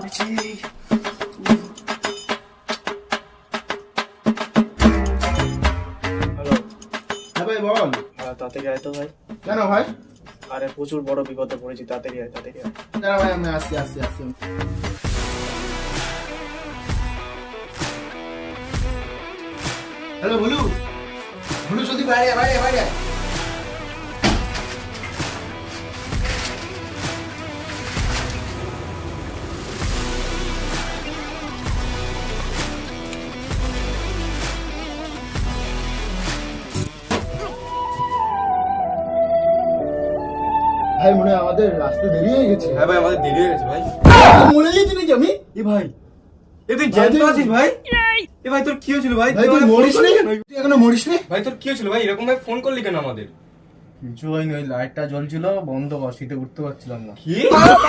পড়েছি। হ্যালো। হ্যাঁ ভাই বল। তাড়াতাড়ি আয় তো ভাই। কেন ভাই? আরে প্রচুর বড় বিপদে পড়েছি, তাড়াতাড়ি আয়, তাড়াতাড়ি আয়। দাঁড়া ভাই, আমি আসছি আসছি আসছি। হ্যালো ভুলু, ভুলু যদি বাইরে বাইরে বাইরে। ভাই মনে হয় আমাদের রাস্তা দেরি হয়ে গেছে। হ্যাঁ ভাই, আমাদের দেরি হয়ে গেছে ভাই। মরে গেছি নাকি আমি? এ ভাই, এ তুই জ্যান্ত আছিস ভাই? এ ভাই তোর কি হয়েছিল ভাই? ভাই তুই আমাদের মরিস ফোন নি? করলি কেন? তুই এখনো মরিস নি? ভাই তোর কি হয়েছিল ভাই? এরকম ভাই ফোন করলি কেন আমাদের? কিছু হয়নি, ওই লাইটটা জ্বলছিল বন্ধ কর, শীতে উঠতে পারছিলাম না। কি?